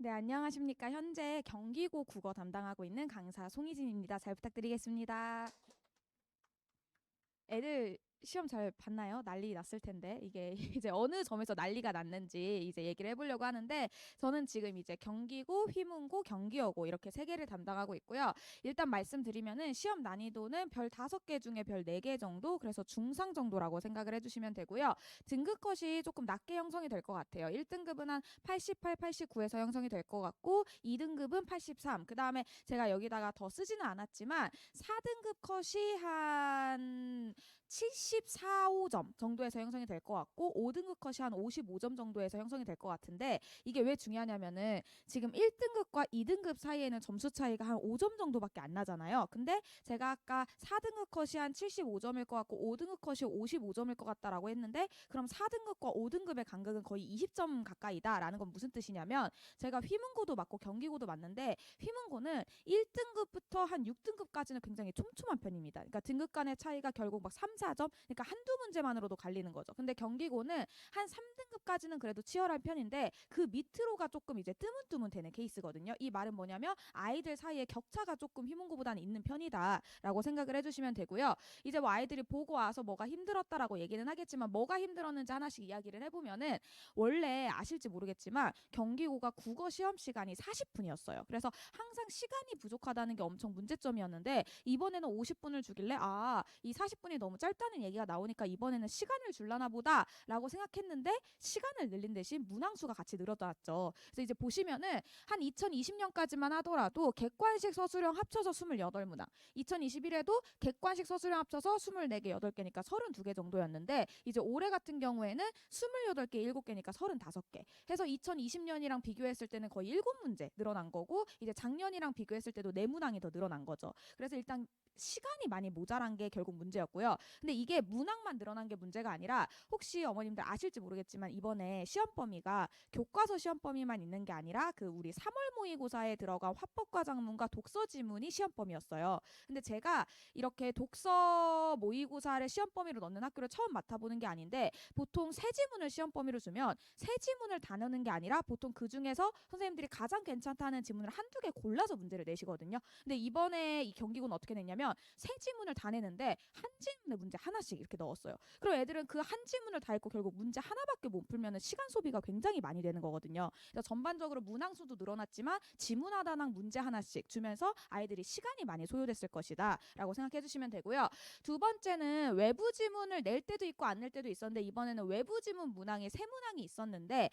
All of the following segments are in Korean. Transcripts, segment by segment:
네, 안녕하십니까. 현재 경기고 국어 담당하고 있는 강사 송희진입니다. 잘 부탁드리겠습니다. 애들 시험 잘 봤나요? 난리 났을 텐데 이게 이제 어느 점에서 난리가 났는지 이제 얘기를 해보려고 하는데 저는 지금 이제 경기고, 휘문고, 경기여고 이렇게 세 개를 담당하고 있고요. 일단 말씀드리면은 시험 난이도는 별 5개 중에 별 4개 정도, 그래서 중상 정도라고 생각을 해주시면 되고요. 등급 컷이 조금 낮게 형성이 될 것 같아요. 1등급은 한 88, 89에서 형성이 될 것 같고 2등급은 83. 그 다음에 제가 여기다가 더 쓰지는 않았지만 4등급 컷이 한 74, 5점 정도에서 형성이 될 것 같고 5등급 컷이 한 55점 정도에서 형성이 될 것 같은데 이게 왜 중요하냐면은 지금 1등급과 2등급 사이에는 점수 차이가 한 5점 정도밖에 안 나잖아요. 근데 제가 아까 4등급 컷이 한 75점일 것 같고 5등급 컷이 55점일 것 같다라고 했는데 그럼 4등급과 5등급의 간극은 거의 20점 가까이다라는 건 무슨 뜻이냐면 제가 휘문고도 맞고 경기고도 맞는데 휘문고는 1등급부터 한 6등급까지는 굉장히 촘촘한 편입니다. 그러니까 등급 간의 차이가 결국 막 3, 4점, 그러니까 한두 문제만으로도 갈리는 거죠. 근데 경기고는 한 3등급까지는 그래도 치열한 편인데 그 밑으로가 조금 이제 뜨문뜨문 되는 케이스거든요. 이 말은 뭐냐면 아이들 사이에 격차가 조금 휘문고보다는 있는 편이다라고 생각을 해주시면 되고요. 이제 뭐 아이들이 보고 와서 뭐가 힘들었다라고 얘기는 하겠지만 뭐가 힘들었는지 하나씩 이야기를 해보면은 원래 아실지 모르겠지만 경기고가 국어 시험 시간이 40분이었어요. 그래서 항상 시간이 부족하다는 게 엄청 문제점이었는데 이번에는 50분을 주길래 이 40분이 너무 짧다는 얘기가 나오니까 이번에는 시간을 줄라나 보다라고 생각했는데 시간을 늘린 대신 문항수가 같이 늘어났죠. 그래서 이제 보시면은 한 2020년까지만 하더라도 객관식 서술형 합쳐서 28문항, 2021에도 객관식 서술형 합쳐서 24개, 8개니까 32개 정도였는데 이제 올해 같은 경우에는 28개, 7개니까 35개 해서 2020년이랑 비교했을 때는 거의 7문제 늘어난 거고 이제 작년이랑 비교했을 때도 4문항이 더 늘어난 거죠. 그래서 일단 시간이 많이 모자란 게 결국 문제였고요. 근데 이게 문항만 늘어난 게 문제가 아니라 혹시 어머님들 아실지 모르겠지만 이번에 시험 범위가 교과서 시험 범위만 있는 게 아니라 그 우리 3월 모의고사에 들어간 화법과 작문과 독서 지문이 시험 범위였어요. 근데 제가 이렇게 독서 모의고사를 시험 범위로 넣는 학교를 처음 맡아보는 게 아닌데 보통 새 지문을 시험 범위로 주면 새 지문을 다 넣는 게 아니라 보통 그 중에서 선생님들이 가장 괜찮다는 지문을 한두 개 골라서 문제를 내시거든요. 근데 이번에 이 경기고는 어떻게 냈냐면 세 지문을 다 내는데 한 지문에 문제 하나씩 이렇게 넣었어요. 그럼 애들은 그 한 지문을 다 읽고 결국 문제 하나밖에 못 풀면 시간 소비가 굉장히 많이 되는 거거든요. 그래서 전반적으로 문항수도 늘어났지만 지문 하나당 문제 하나씩 주면서 아이들이 시간이 많이 소요됐을 것이다 라고 생각해 주시면 되고요. 두 번째는 외부 지문을 낼 때도 있고 안 낼 때도 있었는데 이번에는 외부 지문 문항이 세 문항이 있었는데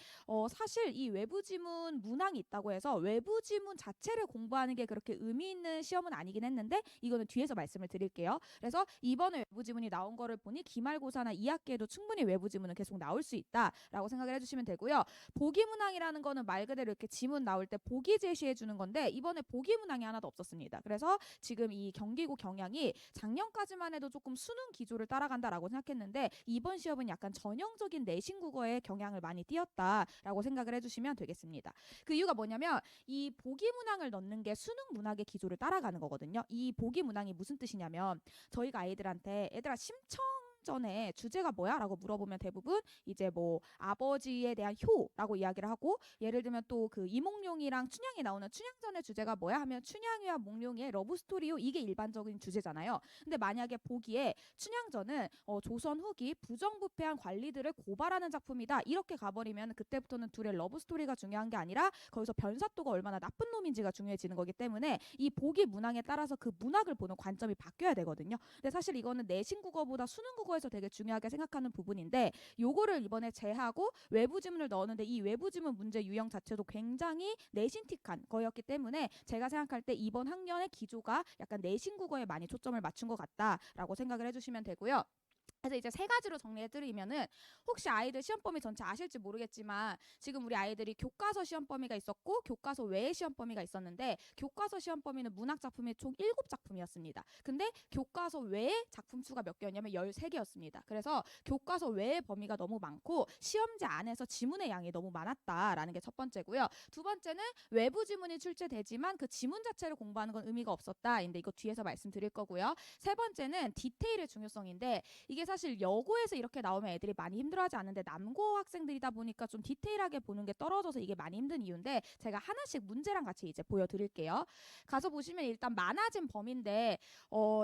사실 이 외부 지문 문항이 있다고 해서 외부 지문 자체를 공부하는 게 그렇게 의미 있는 시험은 아니긴 했는데 이거는 뒤에서 말씀을 드릴게요. 그래서 이번에 외부 지문이 나온 거를 보니 기말고사나 2학기에도 충분히 외부 지문은 계속 나올 수 있다라고 생각을 해주시면 되고요. 보기 문항이라는 거는 말 그대로 이렇게 지문 나올 때 보기 제시해 주는 건데 이번에 보기 문항이 하나도 없었습니다. 그래서 지금 이 경기고 경향이 작년까지만 해도 조금 수능 기조를 따라간다라고 생각했는데 이번 시험은 약간 전형적인 내신 국어의 경향을 많이 띄었다라고 생각을 해주시면 되겠습니다. 그 이유가 뭐냐면 이 보기 문항을 넣는 게 수능 문학의 기조를 따라가는 거거든요. 이 보기 문항이 무슨 뜻이냐면 저희가 아이들한테 얘들아 심청 전에 주제가 뭐야? 라고 물어보면 대부분 이제 뭐 아버지에 대한 효라고 이야기를 하고 예를 들면 또 그 이몽룡이랑 춘향이 나오는 춘향전의 주제가 뭐야? 하면 춘향이와 몽룡의 러브스토리요 이게 일반적인 주제잖아요. 근데 만약에 보기에 춘향전은 조선 후기 부정부패한 관리들을 고발하는 작품이다 이렇게 가버리면 그때부터는 둘의 러브스토리가 중요한 게 아니라 거기서 변사또가 얼마나 나쁜 놈인지가 중요해지는 거기 때문에 이 보기 문항에 따라서 그 문학을 보는 관점이 바뀌어야 되거든요. 근데 사실 이거는 내신 국어보다 수능 국어에서 되게 중요하게 생각하는 부분인데 요거를 이번에 제하고 외부 지문을 넣었는데 이 외부 지문 문제 유형 자체도 굉장히 내신틱한 거였기 때문에 제가 생각할 때 이번 학년의 기조가 약간 내신 국어에 많이 초점을 맞춘 것 같다라고 생각을 해주시면 되고요. 그래서 이제 세 가지로 정리해드리면은 혹시 아이들 시험 범위 전체 아실지 모르겠지만 지금 우리 아이들이 교과서 시험 범위가 있었고 교과서 외의 시험 범위가 있었는데 교과서 시험 범위는 문학 작품이 총 7작품이었습니다. 근데 교과서 외의 작품 수가 몇 개였냐면 13개였습니다. 그래서 교과서 외의 범위가 너무 많고 시험지 안에서 지문의 양이 너무 많았다라는 게 첫 번째고요. 두 번째는 외부 지문이 출제되지만 그 지문 자체를 공부하는 건 의미가 없었다인데 이거 뒤에서 말씀드릴 거고요. 세 번째는 디테일의 중요성인데 이게 사실 여고에서 이렇게 나오면 애들이 많이 힘들어하지 않는데 남고 학생들이다 보니까 좀 디테일하게 보는 게 떨어져서 이게 많이 힘든 이유인데, 제가 하나씩 문제랑 같이 이제 보여드릴게요. 가서 보시면 일단 많아진 범위인데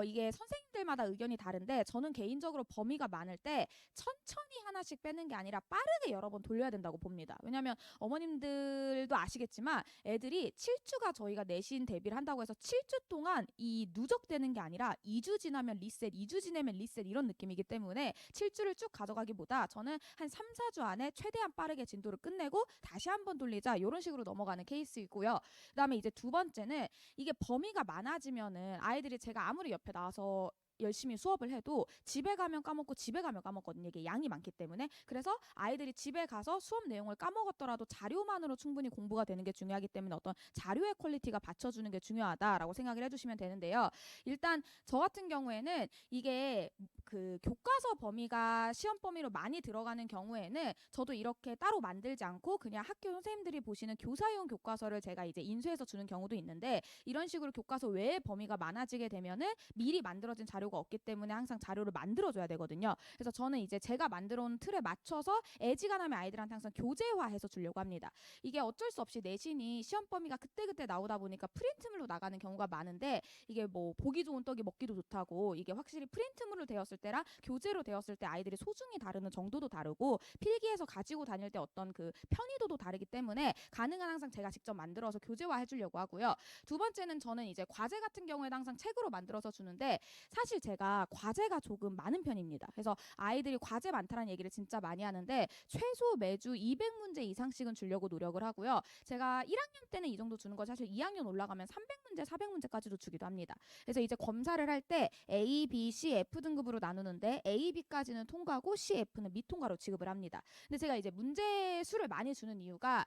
이게 선생님들마다 의견이 다른데, 저는 개인적으로 범위가 많을 때 천천히 하나씩 빼는 게 아니라 빠르게 여러 번 돌려야 된다고 봅니다. 왜냐하면 어머님들도 아시겠지만 애들이 7주가 저희가 내신 대비를 한다고 해서 7주 동안 이 누적되는 게 아니라 2주 지나면 리셋, 2주 지나면 리셋 이런 느낌이기 때문에 7주를 쭉 가져가기보다 저는 한 3, 4주 안에 최대한 빠르게 진도를 끝내고 다시 한번 돌리자, 이런 식으로 넘어가는 케이스이고요. 그다음에 이제 두 번째는, 이게 범위가 많아지면은 아이들이 제가 아무리 옆에 나와서 열심히 수업을 해도 집에 가면 까먹고 집에 가면 까먹거든요. 이게 양이 많기 때문에. 그래서 아이들이 집에 가서 수업 내용을 까먹었더라도 자료만으로 충분히 공부가 되는 게 중요하기 때문에 어떤 자료의 퀄리티가 받쳐주는 게 중요하다라고 생각을 해주시면 되는데요. 일단 저 같은 경우에는 이게 그 교과서 범위가 시험 범위로 많이 들어가는 경우에는 저도 이렇게 따로 만들지 않고 그냥 학교 선생님들이 보시는 교사용 교과서를 제가 이제 인수해서 주는 경우도 있는데, 이런 식으로 교과서 외에 범위가 많아지게 되면은 미리 만들어진 자료가 없기 때문에 항상 자료를 만들어줘야 되거든요. 그래서 저는 이제 제가 만들어 온 틀에 맞춰서 애지간하면 아이들한테 항상 교재화해서 주려고 합니다. 이게 어쩔 수 없이 내신이 시험 범위가 그때그때 나오다 보니까 프린트물로 나가는 경우가 많은데, 이게 뭐 보기 좋은 떡이 먹기도 좋다고, 이게 확실히 프린트물로 되었을 때랑 교재로 되었을 때 아이들이 소중히 다루는 정도도 다르고 필기해서 가지고 다닐 때 어떤 그 편의도도 다르기 때문에 가능한 항상 제가 직접 만들어서 교재화 해주려고 하고요. 두 번째는, 저는 이제 과제 같은 경우에도 항상 책으로 만들어서 주는데, 사실 제가 과제가 조금 많은 편입니다. 그래서 아이들이 과제 많다는 얘기를 진짜 많이 하는데 최소 매주 200문제 이상씩은 주려고 노력을 하고요. 제가 1학년 때는 이 정도 주는 거 사실 2학년 올라가면 300문제, 400문제까지도 주기도 합니다. 그래서 이제 검사를 할 때 A, B, C, F 등급으로 나누는데 A, B까지는 통과고 C, F는 미통과로 지급을 합니다. 근데 제가 이제 문제 수를 많이 주는 이유가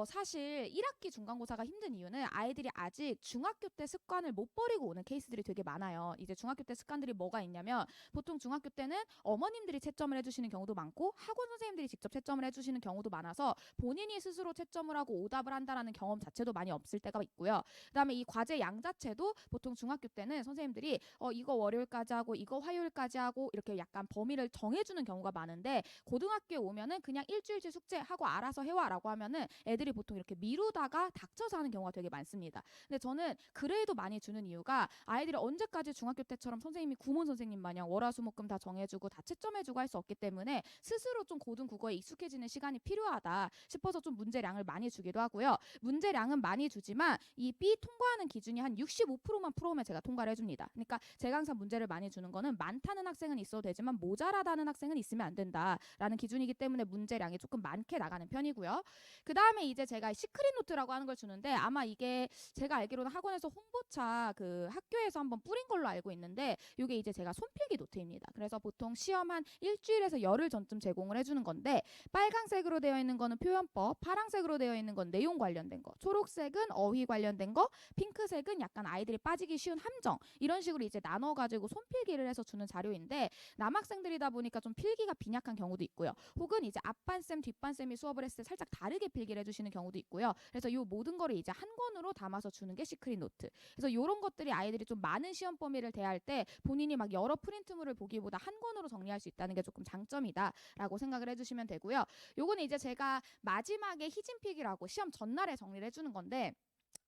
사실 1학기 중간고사가 힘든 이유는 아이들이 아직 중학교 때 습관을 못 버리고 오는 케이스들이 되게 많아요. 이제 중학교 때 습관들이 뭐가 있냐면, 보통 중학교 때는 어머님들이 채점을 해주시는 경우도 많고 학원 선생님들이 직접 채점을 해주시는 경우도 많아서 본인이 스스로 채점을 하고 오답을 한다라는 경험 자체도 많이 없을 때가 있고요. 그다음에 이 과제 양 자체도 보통 중학교 때는 선생님들이 이거 월요일까지 하고 이거 화요일까지 하고 이렇게 약간 범위를 정해주는 경우가 많은데, 고등학교에 오면은 그냥 일주일치 숙제하고 알아서 해와라고 하면은 애들이 보통 이렇게 미루다가 닥쳐서 하는 경우가 되게 많습니다. 근데 저는 그래도 많이 주는 이유가, 아이들이 언제까지 중학교 때처럼 선생님이 구몬 선생님 마냥 월화수목금 다 정해주고 다 채점해주고 할 수 없기 때문에 스스로 좀 고등 국어에 익숙해지는 시간이 필요하다 싶어서 좀 문제량을 많이 주기도 하고요. 문제량은 많이 주지만 이 B 통과하는 기준이 한 65%만 풀어오면 제가 통과를 해줍니다. 그러니까 제가 항상 문제를 많이 주는 거는 많다는 학생은 있어도 되지만 모자라다는 학생은 있으면 안 된다라는 기준이기 때문에 문제량이 조금 많게 나가는 편이고요. 그 다음에 이제 제가 시크릿 노트라고 하는 걸 주는데, 아마 이게 제가 알기로는 학원에서 홍보차 그 학교에서 한번 뿌린 걸로 알고 있는데, 이게 이제 제가 손필기 노트입니다. 그래서 보통 시험 한 일주일에서 열흘 전쯤 제공을 해주는 건데, 빨강색으로 되어 있는 거는 표현법, 파랑색으로 되어 있는 건 내용 관련된 거, 초록색은 어휘 관련된 거, 핑크색은 약간 아이들이 빠지기 쉬운 함정, 이런 식으로 이제 나눠가지고 손필기를 해서 주는 자료인데, 남학생들이다 보니까 좀 필기가 빈약한 경우도 있고요. 혹은 이제 앞반쌤, 뒷반쌤이 수업을 했을 때 살짝 다르게 필기를 해주시는 경우도 있고요. 그래서 이 모든 거를 이제 한 권으로 담아서 주는 게 시크릿 노트. 그래서 이런 것들이 아이들이 좀 많은 시험 범위를 대할 때 본인이 막 여러 프린트물을 보기보다 한 권으로 정리할 수 있다는 게 조금 장점이다라고 생각을 해주시면 되고요. 요거는 이제 제가 마지막에 희진필기라고 시험 전날에 정리를 해주는 건데,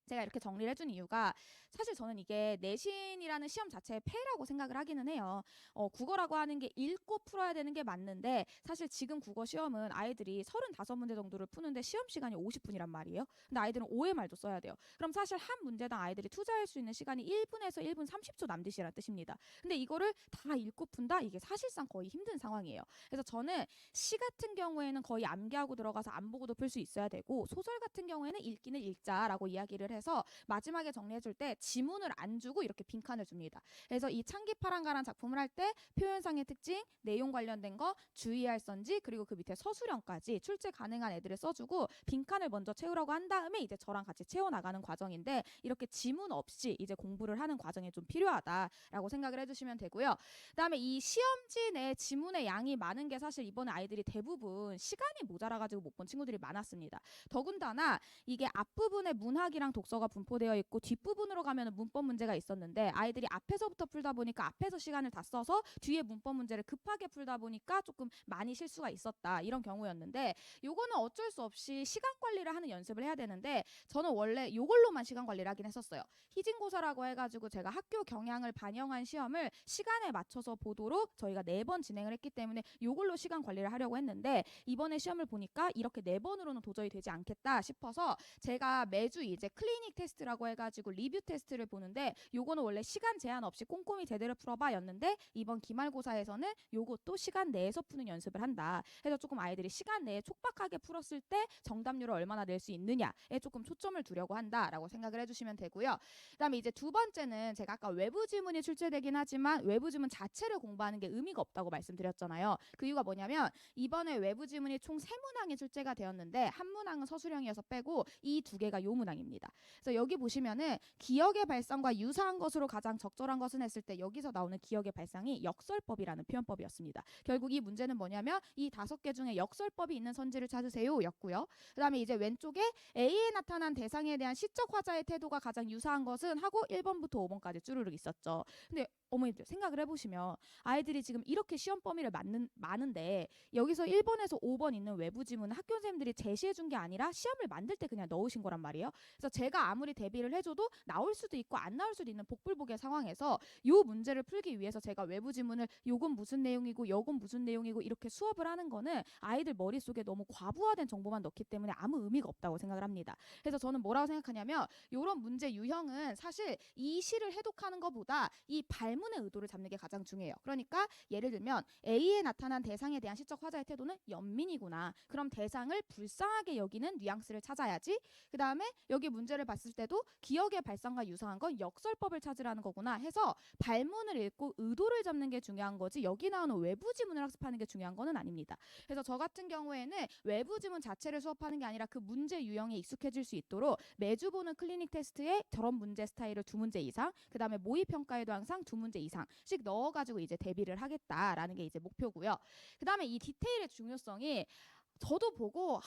제가 이렇게 정리를 해준 이유가, 사실 저는 이게 내신이라는 시험 자체의 폐라고 생각을 하기는 해요. 국어라고 하는 게 읽고 풀어야 되는 게 맞는데, 사실 지금 국어 시험은 아이들이 35문제 정도를 푸는데 시험 시간이 50분이란 말이에요. 근데 아이들은 OMR도 써야 돼요. 그럼 사실 한 문제당 아이들이 투자할 수 있는 시간이 1분에서 1분 30초 남짓이라는 뜻입니다. 근데 이거를 다 읽고 푼다? 이게 사실상 거의 힘든 상황이에요. 그래서 저는 시 같은 경우에는 거의 암기하고 들어가서 안 보고도 풀 수 있어야 되고, 소설 같은 경우에는 읽기는 읽자라고 이야기를 해서 마지막에 정리해줄 때 지문을 안 주고 이렇게 빈칸을 줍니다. 그래서 이 창기파랑가라는 작품을 할 때 표현상의 특징, 내용 관련된 거, 주의할 선지, 그리고 그 밑에 서술형까지 출제 가능한 애들을 써주고 빈칸을 먼저 채우라고 한 다음에 이제 저랑 같이 채워나가는 과정인데, 이렇게 지문 없이 이제 공부를 하는 과정이 좀 필요하다라고 생각을 해주시면 되고요. 그다음에 이 시험지 내 지문의 양이 많은 게 사실 이번에 아이들이 대부분 시간이 모자라가지고 못 본 친구들이 많았습니다. 더군다나 이게 앞부분에 문학이랑 독서가 분포되어 있고 뒷부분으로 가면 문법 문제가 있었는데 아이들이 앞에서부터 풀다 보니까 앞에서 시간을 다 써서 뒤에 문법 문제를 급하게 풀다 보니까 조금 많이 실수가 있었다. 이런 경우였는데 요거는 어쩔 수 없이 시간 관리를 하는 연습을 해야 되는데 저는 원래 요걸로만 시간 관리를 하긴 했었어요. 희진고사라고 해가지고 제가 학교 경향을 반영한 시험을 시간에 맞춰서 보도록 저희가 4번 진행을 했기 때문에 요걸로 시간 관리를 하려고 했는데 이번에 시험을 보니까 이렇게 4번으로는 도저히 되지 않겠다 싶어서 제가 매주 이제 클리닉 테스트라고 해가지고 리뷰 테스트를 보는데 요거는 원래 시간 제한 없이 꼼꼼히 제대로 풀어봐 였는데 이번 기말고사에서는 요것도 시간 내에서 푸는 연습을 한다. 그래서 조금 아이들이 시간 내에 촉박하게 풀었을 때 정답률을 얼마나 낼 수 있느냐에 조금 초점을 두려고 한다라고 생각을 해주시면 되고요. 그다음에 이제 두 번째는 제가 아까 외부 지문이 출제되긴 하지만 외부 지문 자체를 공부하는 게 의미가 없다고 말씀드렸잖아요. 그 이유가 뭐냐면 이번에 외부 지문이 총 3문항이 출제가 되었는데 한 문항은 서술형이어서 빼고 이 2개가 요문항입니다. 그래서 여기 보시면은 기억의 발상과 유사한 것으로 가장 적절한 것은 했을 때 여기서 나오는 기억의 발상이 역설법이라는 표현법이었습니다. 결국 이 문제는 뭐냐면 이 5개 중에 역설법이 있는 선지를 찾으세요 였고요. 그 다음에 이제 왼쪽에 A에 나타난 대상에 대한 시적 화자의 태도가 가장 유사한 것은 하고 1번부터 5번까지 쭈루룩 있었죠. 근데 어머니들 생각을 해보시면 아이들이 지금 이렇게 시험 범위를 많은데 여기서 1번에서 5번 있는 외부 지문은 학교 선생님들이 제시해 준 게 아니라 시험을 만들 때 그냥 넣으신 거란 말이에요. 그래서 제가 아무리 대비를 해줘도 나올 수도 있고 안 나올 수도 있는 복불복의 상황에서 요 문제를 풀기 위해서 제가 외부 지문을 요건 무슨 내용이고 요건 무슨 내용이고 이렇게 수업을 하는 거는 아이들 머릿속에 너무 과부하된 정보만 넣기 때문에 아무 의미가 없다고 생각을 합니다. 그래서 저는 뭐라고 생각하냐면 요런 문제 유형은 사실 이 시를 해독하는 것보다 이 발문의 의도를 잡는 게 가장 중요해요. 그러니까 예를 들면 A에 나타난 대상에 대한 시적 화자의 태도는 연민이구나. 그럼 대상을 불쌍하게 여기는 뉘앙스를 찾아야지. 그 다음에 여기 문제를 봤을 때도 기억의 발상과 유사한 건 역설법을 찾으라는 거구나 해서 발문을 읽고 의도를 잡는 게 중요한 거지 여기 나오는 외부 지문을 학습하는 게 중요한 거는 아닙니다. 그래서 저 같은 경우에는 외부 지문 자체를 수업하는 게 아니라 그 문제 유형에 익숙해질 수 있도록 매주 보는 클리닉 테스트에 저런 문제 스타일을 2문제 이상, 그 다음에 모의 평가에도 항상 2문제 이상씩 넣어가지고 이제 대비를 하겠다라는 게 이제 목표고요. 그 다음에 이 디테일의 중요성이 저도 보고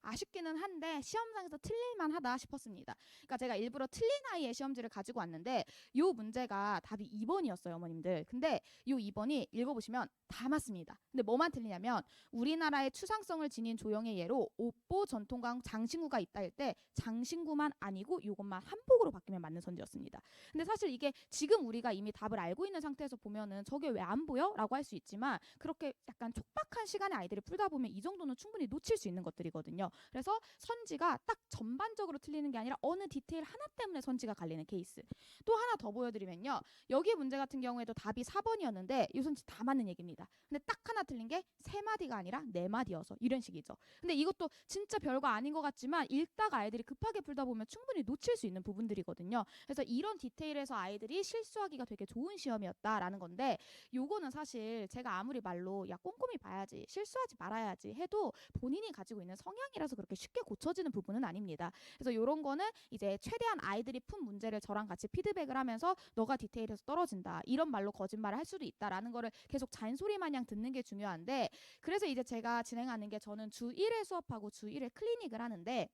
아쉽기는 한데 시험장에서 틀릴만 하다 싶었습니다. 그러니까 제가 일부러 틀린 아이의 시험지를 가지고 왔는데 요 문제가 답이 2번이었어요, 어머님들. 근데 요 2번이 읽어보시면 다 맞습니다. 근데 뭐만 틀리냐면 우리나라의 추상성을 지닌 조형의 예로 옥보, 전통강, 장신구가 있다 할 때 장신구만 아니고 요것만 한복으로 바뀌면 맞는 선지였습니다. 근데 사실 이게 지금 우리가 이미 답을 알고 있는 상태에서 보면은 저게 왜 안 보여? 라고 할 수 있지만 그렇게 약간 촉박한 시간에 아이들이 풀다 보면 이 정도는 충분히 놓칠 수 있는 것들이거든요. 그래서 선지가 딱 전반적으로 틀리는 게 아니라 어느 디테일 하나 때문에 선지가 갈리는 케이스. 또 하나 더 보여드리면요. 여기 문제 같은 경우에도 답이 4번이었는데 이 선지 다 맞는 얘기입니다. 근데 딱 하나 틀린 게 3마디가 아니라 4마디여서 이런 식이죠. 근데 이것도 진짜 별거 아닌 것 같지만 읽다가 아이들이 급하게 풀다 보면 충분히 놓칠 수 있는 부분들이거든요. 그래서 이런 디테일에서 아이들이 실수하기가 되게 좋은 시험이었다라는 건데 요거는 사실 제가 아무리 말로 야 꼼꼼히 봐야지 실수하지 말아야지 해도 본인이 가지고 있는 성향이라서 그렇게 쉽게 고쳐지는 부분은 아닙니다. 그래서 이런 거는 이제 최대한 아이들이 푼 문제를 저랑 같이 피드백을 하면서 너가 디테일에서 떨어진다 이런 말로 거짓말을 할 수도 있다라는 거를 계속 잔소리 마냥 듣는 게 중요한데 그래서 이제 제가 진행하는 게 저는 주 1회 수업하고 주 1회 클리닉을 하는데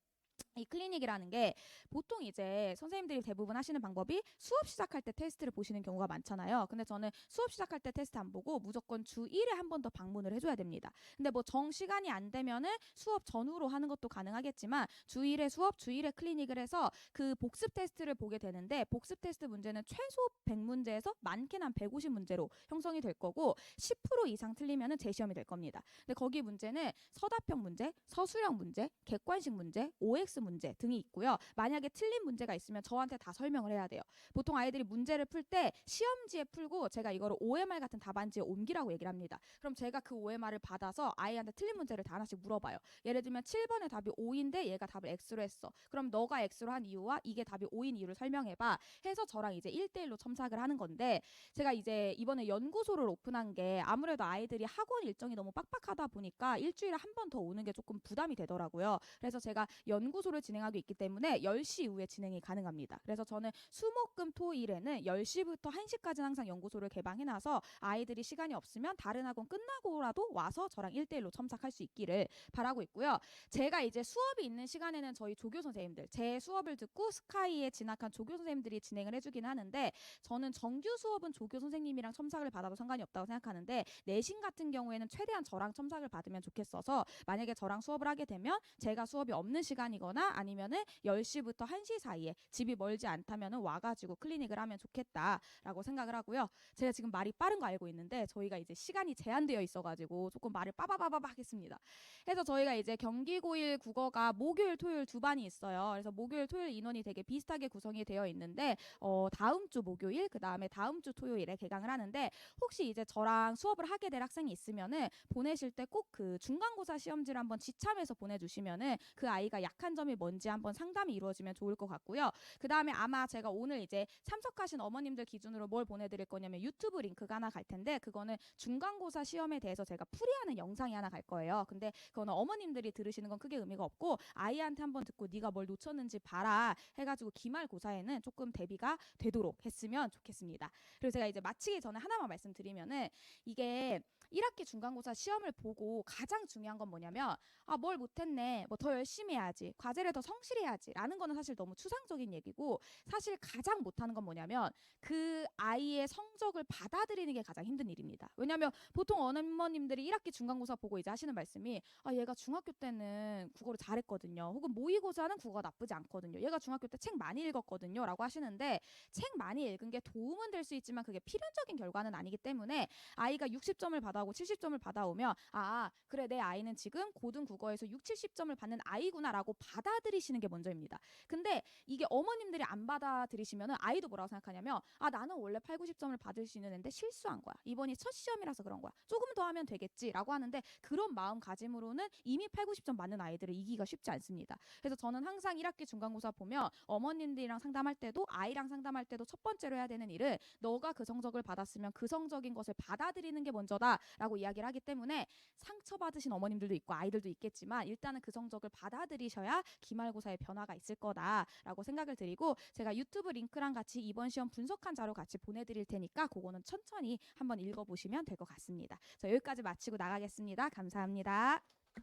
이 클리닉이라는 게 보통 이제 선생님들이 대부분 하시는 방법이 수업 시작할 때 테스트를 보시는 경우가 많잖아요. 근데 저는 수업 시작할 때 테스트 안 보고 무조건 주 1회 한 번 더 방문을 해줘야 됩니다. 근데 뭐 정시간이 안 되면은 수업 전후로 하는 것도 가능하겠지만 주 1회 수업, 주 1회 클리닉을 해서 그 복습 테스트를 보게 되는데 복습 테스트 문제는 최소 100문제에서 많게는 한 150문제로 형성이 될 거고 10% 이상 틀리면은 재시험이 될 겁니다. 근데 거기 문제는 서답형 문제, 서술형 문제, 객관식 문제, OX 문제 등이 있고요. 만약에 틀린 문제가 있으면 저한테 다 설명을 해야 돼요. 보통 아이들이 문제를 풀 때 시험지에 풀고 제가 이거를 OMR 같은 답안지에 옮기라고 얘기를 합니다. 그럼 제가 그 OMR을 받아서 아이한테 틀린 문제를 다 하나씩 물어봐요. 예를 들면 7번의 답이 O인데 얘가 답을 X로 했어. 그럼 너가 X로 한 이유와 이게 답이 O인 이유를 설명해봐. 해서 저랑 이제 1대1로 첨삭을 하는 건데 제가 이제 이번에 연구소를 오픈한 게 아무래도 아이들이 학원 일정이 너무 빡빡하다 보니까 일주일에 한 번 더 오는 게 조금 부담이 되더라고요. 그래서 제가 연구 연구소를 진행하고 있기 때문에 10시 이후에 진행이 가능합니다. 그래서 저는 수목금토일에는 10시부터 1시까지는 항상 연구소를 개방해놔서 아이들이 시간이 없으면 다른 학원 끝나고라도 와서 저랑 1대1로 첨삭할 수 있기를 바라고 있고요. 제가 이제 수업이 있는 시간에는 저희 조교 선생님들, 제 수업을 듣고 스카이에 진학한 조교 선생님들이 진행을 해주긴 하는데, 저는 정규 수업은 조교 선생님이랑 첨삭을 받아도 상관이 없다고 생각하는데, 내신 같은 경우에는 최대한 저랑 첨삭을 받으면 좋겠어서, 만약에 저랑 수업을 하게 되면 제가 수업이 없는 시간이거나 아니면은 10시부터 1시 사이에 집이 멀지 않다면은 와가지고 클리닉을 하면 좋겠다라고 생각을 하고요. 제가 지금 말이 빠른 거 알고 있는데 저희가 이제 시간이 제한되어 있어가지고 조금 말을 빠바바바바 하겠습니다. 그래서 저희가 이제 경기고일 국어가 목요일 토요일 두 반이 있어요. 그래서 목요일 토요일 인원이 되게 비슷하게 구성이 되어 있는데 다음 주 목요일 그 다음에 다음 주 토요일에 개강을 하는데, 혹시 이제 저랑 수업을 하게 될 학생이 있으면은 보내실 때 꼭 그 중간고사 시험지를 한번 지참해서 보내주시면은 그 아이가 약한 점이 뭔지 한번 상담이 이루어지면 좋을 것 같고요. 그 다음에 아마 제가 오늘 이제 참석하신 어머님들 기준으로 뭘 보내드릴 거냐면 유튜브 링크가 하나 갈 텐데, 그거는 중간고사 시험에 대해서 제가 풀이하는 영상이 하나 갈 거예요. 근데 그거는 어머님들이 들으시는 건 크게 의미가 없고 아이한테 한번 듣고 네가 뭘 놓쳤는지 봐라 해가지고 기말고사에는 조금 대비가 되도록 했으면 좋겠습니다. 그리고 제가 이제 마치기 전에 하나만 말씀드리면은, 이게 1학기 중간고사 시험을 보고 가장 중요한 건 뭐냐면, 뭘 못했네, 뭐 더 열심히 해야지, 과제를 더 성실해야지 라는 거는 사실 너무 추상적인 얘기고, 사실 가장 못하는 건 뭐냐면 그 아이의 성적을 받아들이는 게 가장 힘든 일입니다. 왜냐하면 보통 어머님들이 1학기 중간고사 보고 이제 하시는 말씀이, 얘가 중학교 때는 국어를 잘했거든요, 혹은 모의고사는 국어가 나쁘지 않거든요, 얘가 중학교 때 책 많이 읽었거든요 라고 하시는데, 책 많이 읽은 게 도움은 될 수 있지만 그게 필연적인 결과는 아니기 때문에, 아이가 60점을 받아오고 70점을 받아오면 그래 내 아이는 지금 고등 국어에서 6, 70점을 받는 아이구나 라고 받아들이시는 게 먼저입니다. 근데 이게 어머님들이 안 받아들이시면 아이도 뭐라고 생각하냐면, 나는 원래 8, 90점을 받을 수 있는 애인데 실수한 거야, 이번이 첫 시험이라서 그런 거야, 조금 더 하면 되겠지 라고 하는데, 그런 마음가짐으로는 이미 8, 90점 맞는 아이들을 이기기가 쉽지 않습니다. 그래서 저는 항상 1학기 중간고사 보면 어머님들이랑 상담할 때도 아이랑 상담할 때도 첫 번째로 해야 되는 일은, 너가 그 성적을 받았으면 그 성적인 것을 받아들이는 게 먼저다 라고 이야기를 하기 때문에, 상처받으신 어머님들도 있고 아이들도 있겠지만 일단은 그 성적을 받아들이셔야 기말고사에 변화가 있을 거다라고 생각을 드리고, 제가 유튜브 링크랑 같이 이번 시험 분석한 자료 같이 보내드릴 테니까 그거는 천천히 한번 읽어보시면 될 것 같습니다. 자, 여기까지 마치고 나가겠습니다. 감사합니다.